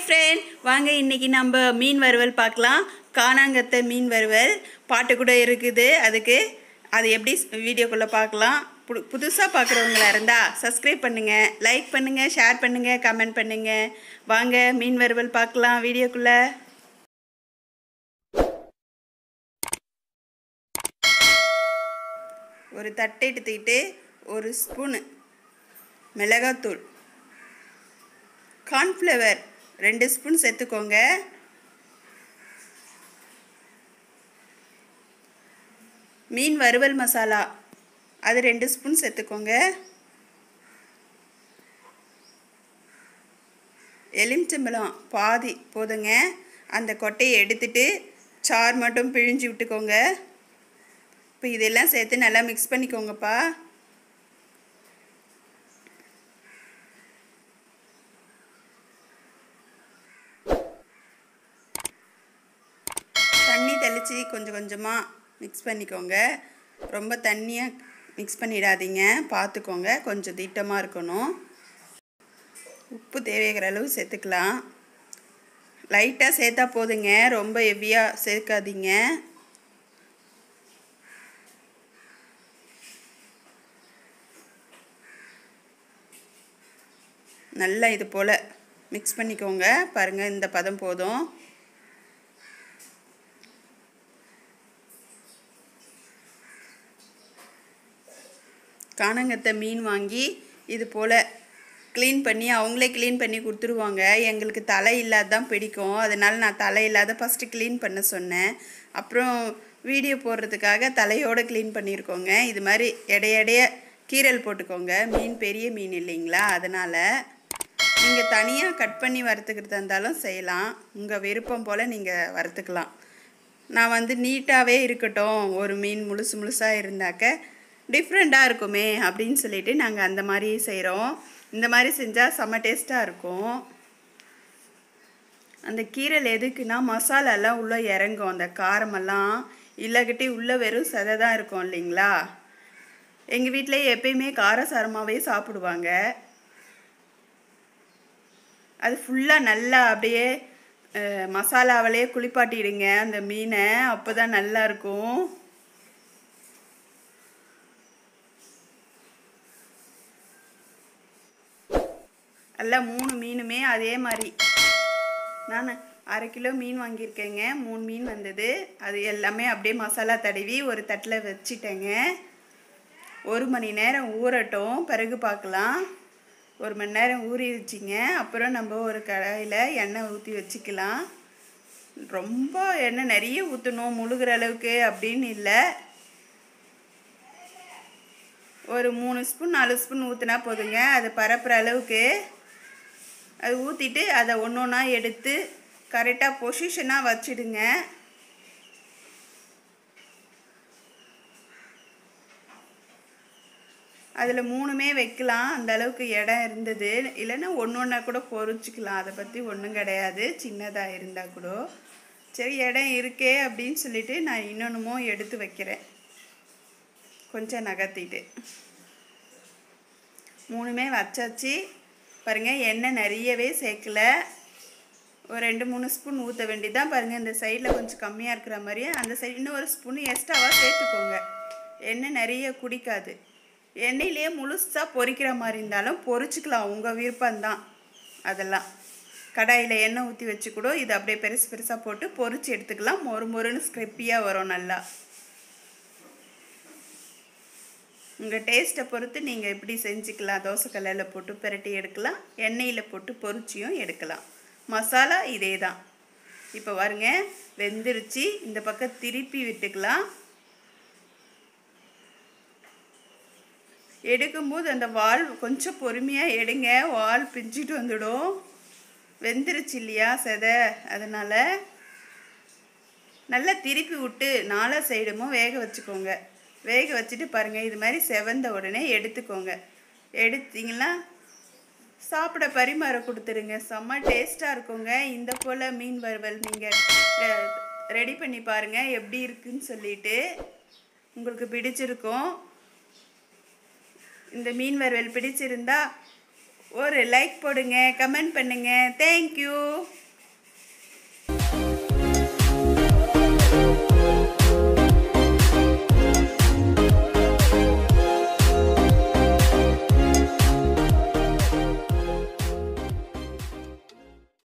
friend, வாங்க இன்னைக்கு நம்ம மீன் வறுவல் பார்க்கலாம். கானாங்கத்த மீன் வறுவல் பாட்டு கூட இருக்குது. அதுக்கு அது எப்படி வீடியோக்குள்ள பார்க்கலாம். புதுசா பார்க்குறவங்களா இருந்தா Subscribe பண்ணுங்க, லைக் பண்ணுங்க, ஷேர் பண்ணுங்க, கமெண்ட் பண்ணுங்க. வாங்க மீன் வறுவல் பார்க்கலாம் வீடியோக்குள்ள. ஒரு தட்டை எடுத்துக்கிட்டு ஒரு ஸ்பூன் மிளகாய்த்தூள், கார்ன்ஃப்ளவர் 2 ஸ்பூன் சேர்த்துக்கோங்க. மீன் வறுவல் மசாலா அது 2 ஸ்பூன் சேர்த்துக்கோங்க. எலுமிச்சம்பழம் பாதி போதுங்க. அந்த கொட்டையை எடுத்துட்டு சாறு மட்டும் பிழிஞ்சு விட்டுக்கோங்க. இப்போ இதெல்லாம் சேர்த்து நல்லா மிக்ஸ் பண்ணிக்கோங்கப்பா. தண்ணி தெளித்து கொஞ்சம் கொஞ்சமாக மிக்ஸ் பண்ணிக்கோங்க. ரொம்ப தண்ணியாக மிக்ஸ் பண்ணிடாதீங்க, பார்த்துக்கோங்க. கொஞ்சம் திட்டமாக இருக்கணும். உப்பு தேவையான அளவு சேர்த்துக்கலாம். லைட்டாக சேர்த்தா போதுங்க, ரொம்ப ஹெவியாக சேர்க்காதீங்க. நல்லா இது போல் மிக்ஸ் பண்ணிக்கோங்க. பாருங்கள், இந்த பதம் போதும். கானாங்கத்தை மீன் வாங்கி இது போல் க்ளீன் பண்ணி அவங்களே க்ளீன் பண்ணி கொடுத்துருவாங்க. எங்களுக்கு தலை இல்லாத தான் பிடிக்கும், அதனால் நான் தலை இல்லாத ஃபஸ்ட்டு க்ளீன் பண்ண சொன்னேன். அப்புறம் வீடியோ போடுறதுக்காக தலையோடு க்ளீன் பண்ணியிருக்கோங்க. இது மாதிரி எடைய கீரல் போட்டுக்கோங்க. மீன் பெரிய மீன் இல்லைங்களா, அதனால் நீங்கள் தனியாக கட் பண்ணி வறுத்துக்கிறதா இருந்தாலும் செய்யலாம். உங்கள் விருப்பம் போல் நீங்கள் வறுத்துக்கலாம். நான் நீட்டாகவே இருக்கட்டும், ஒரு மீன் முழுசாக இருந்தாக்க டிஃப்ரெண்ட்டாக இருக்குமே அப்படின்னு சொல்லிட்டு நாங்கள் அந்த மாதிரி செய்கிறோம். இந்த மாதிரி செஞ்சால் செம்ம டேஸ்ட்டாக இருக்கும். அந்த கீரல் எதுக்குன்னா மசாலாலாம் உள்ளே இறங்கும், அந்த காரமெல்லாம் இல்லைக்கிட்டே உள்ளே வெறும் சதை தான் இருக்கும் இல்லைங்களா. எங்கள் வீட்டில் எப்பயுமே காரசாரமாகவே சாப்பிடுவாங்க. அது ஃபுல்லாக நல்லா அப்படியே மசாலாவிலே குளிப்பாட்டிடுங்க அந்த மீனை, அப்போ தான் நல்லாயிருக்கும். எல்லாம் 3 மீனுமே அதே மாதிரி. நான் 1/2 கிலோ மீன் வாங்கியிருக்கேங்க. 3 மீன் வந்தது. அது எல்லாமே அப்படியே மசாலா தடவி ஒரு தட்டில் வச்சிட்டேங்க. 1 மணி நேரம் ஊறட்டும், பிறகு பார்க்கலாம். 1 மணி நேரம் ஊறிடுச்சிங்க. அப்புறம் நம்ம ஒரு கடாயில் எண்ணெய் ஊற்றி வச்சுக்கலாம். ரொம்ப எண்ணெய் நிறைய ஊற்றணும் முழுகிற அளவுக்கு அப்படின்னு இல்லை. ஒரு 3 ஸ்பூன் 4 ஸ்பூன் ஊற்றினா போதுங்க. அது பரப்புற அளவுக்கு அது ஊற்றிட்டு அதை ஒன்று ஒன்றா எடுத்து கரெக்டாக பொசிஷனாக வச்சிடுங்க. அதில் 3மே வைக்கலாம், அந்த அளவுக்கு இடம் இருந்தது. இல்லைன்னா ஒன்று ஒன்றா கூட பொரிச்சிக்கலாம், அதை பற்றி ஒன்றும் கிடையாது. சின்னதாக இருந்தால் கூட சரி, இடம் இருக்கே அப்படின்னு சொல்லிட்டு நான் இன்னொன்றுமோ எடுத்து வைக்கிறேன். கொஞ்சம் நகர்த்திட்டு 3மே வச்சாச்சு. பாருங்கள், எண்ணெய் நிறையவே சேர்க்கல, ஒரு 2-3 ஸ்பூன் ஊற்ற வேண்டியதான். பாருங்கள், இந்த சைடில் கொஞ்சம் கம்மியாக இருக்கிற மாதிரியே அந்த சைடு இன்னும் ஒரு ஸ்பூன் எக்ஸ்ட்ராவாக சேர்த்துக்கோங்க. எண்ணெய் நிறைய குடிக்காது. எண்ணெயிலே முழுசாக பொரிக்கிற மாதிரி இருந்தாலும் பொரிச்சிக்கலாம், உங்கள் விருப்பம்தான். அதெல்லாம் கடாயில் எண்ணெய் ஊற்றி வச்சு கூட இது அப்படியே பெருசாக போட்டு பொரிச்சு எடுத்துக்கலாம். மொறுன்னு ஸ்க்ரிப்பியாக வரும் நல்லா. உங்கள் டேஸ்ட்டை பொறுத்து நீங்கள் எப்படி செஞ்சுக்கலாம். தோசைக்கல்லில் போட்டு பிரட்டி எடுக்கலாம், எண்ணெயில் போட்டு பொரிச்சியும் எடுக்கலாம். மசாலா இதே தான். இப்போ பாருங்க, வெந்துருச்சு. இந்த பக்கம் திருப்பி விட்டுக்கலாம். எடுக்கும்போது அந்த வால் கொஞ்சம் பொறுமையாக எடுங்க, வால் பிஞ்சிட்டு வந்துடும். வெந்துருச்சு இல்லையா செதை, அதனால் நல்லா திருப்பி விட்டு 4 சைடுமும் வேக வச்சுக்கோங்க. வேக வச்சுட்டு பாருங்கள், இது மாதிரி செவந்த உடனே எடுத்துக்கோங்க. எடுத்தீங்கன்னா சாப்பிட பரிமாற கொடுத்துருங்க. செம்ம டேஸ்ட்டாக இருக்குங்க. இந்த போல் மீன் வறுவல் நீங்கள் ரெடி பண்ணி பாருங்கள், எப்படி இருக்குன்னு சொல்லிட்டு உங்களுக்கு பிடிச்சிருக்கும். இந்த மீன் வறுவல் பிடிச்சிருந்தா ஒரு லைக் போடுங்க, கமெண்ட் பண்ணுங்க. தேங்க்யூ.